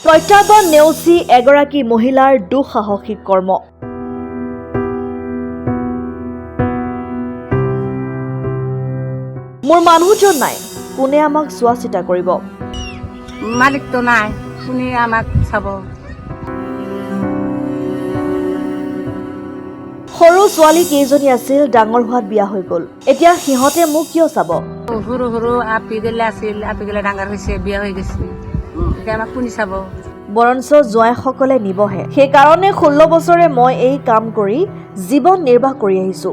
প্ৰত্যাহ্বান নেওচি এগৰাকী মহিলাৰ দুঃসাহসিক কৰ্ম। মোৰ মানুহজন নাই, কোনে আমাক চোৱা চিতা কৰিব? মালিকটো নাই, কোনে আমাক চাব? সৰু ছোৱালী কেইজনী আছিল, ডাঙৰ হোৱাত বিয়া হৈ গ'ল। এতিয়া সিহঁতে মোক কিয় চাব? সৰু সৰু আপিগিলা আছিল, আপিগিলা ডাঙৰ হৈছে, বিয়া হৈ গৈছে, এতিয়া আমাক কোনে চাব? বৰঞ্চ জোঁৱাইসকলে নিবহে। সেইকাৰণে 16 বছৰে মই এই কাম কৰি জীৱন নিৰ্বাহ কৰি আহিছো।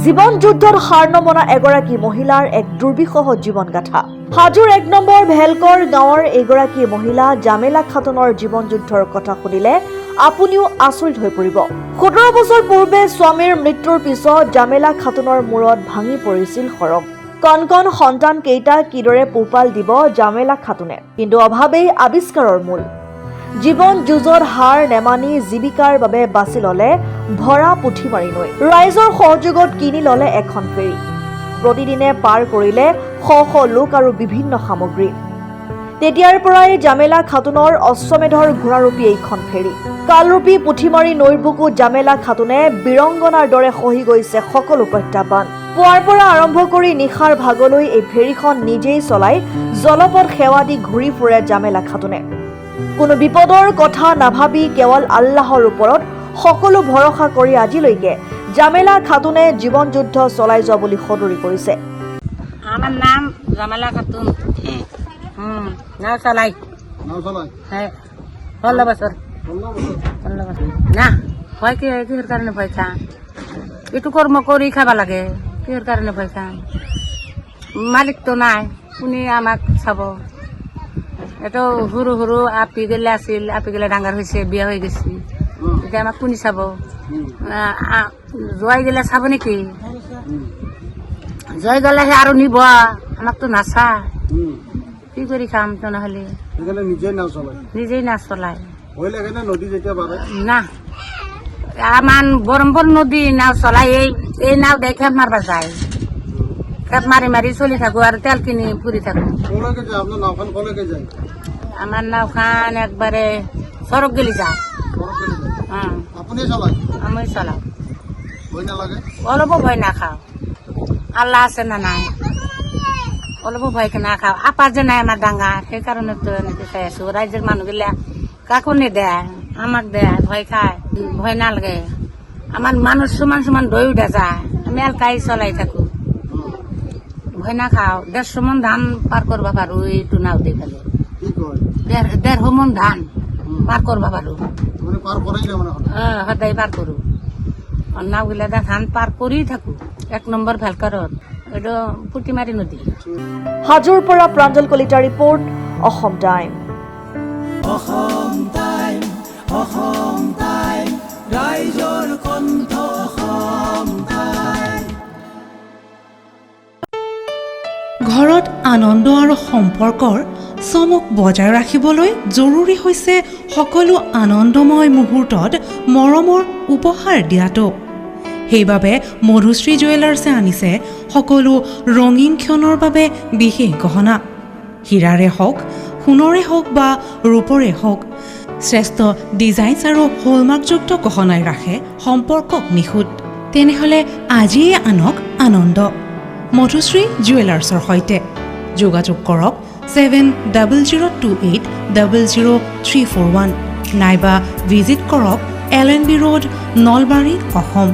জীৱন যুদ্ধত হাৰ নমনা এগৰাকী মহিলাৰ এক দুৰ্বিষহ জীৱন গাথা। হাজোৰ 1 নম্বৰ ভেলকৰ গাঁৱৰ এগৰাকী মহিলা জামেলা খাতুনৰ জীৱন যুদ্ধৰ কথা শুনিলে আপুনিও আচৰিত হৈ পৰিব। 17 বছৰ পূৰ্বে স্বামীৰ মৃত্যুৰ পিছত জামেলা খাতুনৰ মূৰত ভাঙি পৰিছিল খৰম। কণ কণ সন্তান কেইটা কিদৰে পোহপাল দিব জামেলা খাতুনে? কিন্তু অভাৱেই আৱিষ্কাৰৰ মূল। জীৱন যুঁজত হাৰ নেমানি জীৱিকাৰ বাবে বাছি ললে ভৰা পুথিমাৰী নৈ। ৰাইজৰ সহযোগত কিনি ললে এখন ফেৰী। প্ৰতিদিনে পাৰ কৰিলে শ শ লোক আৰু বিভিন্ন সামগ্ৰী। তেতিয়াৰ পৰাই জামেলা খাতুনৰ অশ্বমেধৰ ঘোঁৰাৰূপী এইখন ফেৰী। কালৰূপী পুথিমাৰী নৈৰ বুকুত জামেলা খাতুনে বীৰংগনাৰ দৰে সহি গৈছে সকলো প্ৰত্যাহ্বান। পুৱাৰ পৰা আৰম্ভ কৰি নিশাৰ ভাগলৈ এই ফেৰীখন নিজেই চলাই জলপথ সেৱা দি ঘূৰি ফুৰে জামেলা খাতুনে। কোনো বিপদৰ কথা নাভাবি কেৱল আল্লাহৰ ওপৰত সকলো ভৰসা কৰি আজিলৈকে জামেলা খাতুনে জীৱন যুদ্ধ চলাই যোৱা বুলি সদৰি কৰিছে। আমাৰ নাম জামেলা খাতুন। নাও চালাই 16 বছৰ। না ভয় কিহৰ কাৰণে ভয় খাম? এইটো কৰ্ম কৰি খাব লাগে, কিহৰ কাৰণে ভয় খাম? মালিকটো নাই, কোনে আমাক চাব? এইটো সৰু সৰু আপিগিলা আছিল, আপিগিলা ডাঙৰ হৈছে, বিয়া হৈ গৈছে, এতিয়া আমাক কোনে চাব? জোৱাইগিলা চাব নেকি? জয় গলেহে আৰু নিব, আমাকতো নাচা। কি কৰি খাম তেনেহলে? নিজেই নাচলাই না। আমাৰ বৰম্বৰ নদী নাও চলাই এই নাও দে খেপ মাৰবা যায়। খেপ মাৰি মাৰি চলি থাকো আৰু তেল কিনি ফুৰি থাকো। আমার নাওখান একবারে সড়ক গেলি যায়। আমি চলাও, অলপো ভয় না খাও। আল্লাহ আছে না নাই, অলপো ভয় না খাও। আপা যে নাই আমার ডাঙার, সেইকাৰণে তো এনেকে চাই আছো। রাইজের মানুহগিলা কাকো নেদেয়, আমাক দেয়, ভয় খায়, ভয় না লাগে। আমার মানুষ সমান সমান দৈ উঠা যায়, আমি এলকাই চলাই থাকো, ভয় না খাও। 150 মন ধান পার করবা পারো এইটু নাও দিয়ে ফেলে। 150 মন ধান পার করবা পারো, সদায় পার করো। নাওগিলা ধান পার করি থাকো। 1 নম্বৰ ভেলকাৰত, এইটো পুথিমাৰী নদী। হাজোৰ পৰা প্ৰাঞ্জল কলিতা ৰিপৰ্ট, অসম টাইম। ঘৰত আনন্দ আৰু সম্পৰ্কৰ চমক বজাই ৰাখিবলৈ জৰুৰী হৈছে সকলো আনন্দময় মুহূৰ্তত মৰমৰ উপহাৰ দিয়াটো। সেইবাবে মধুশ্ৰী জুৱেলাৰ্ছে আনিছে সকলো ৰঙীন ক্ষণৰ বাবে বিশেষ গহনা। হীৰাৰে হওক, সোণৰে হওক বা ৰূপৰে হওক, শ্ৰেষ্ঠ ডিজাইনছ আৰু হলমাৰ্কযুক্ত গহনাই ৰাখে সম্পৰ্কক নিখুঁত। তেনেহ'লে আজিয়ে আনক আনন্দ মধুশ্ৰী জুৱেলাৰ্ছৰ সৈতে। যোগাযোগ কৰক 7028000341 নাইবা ভিজিট কৰক LNB ৰোড, নলবাৰী, অসম।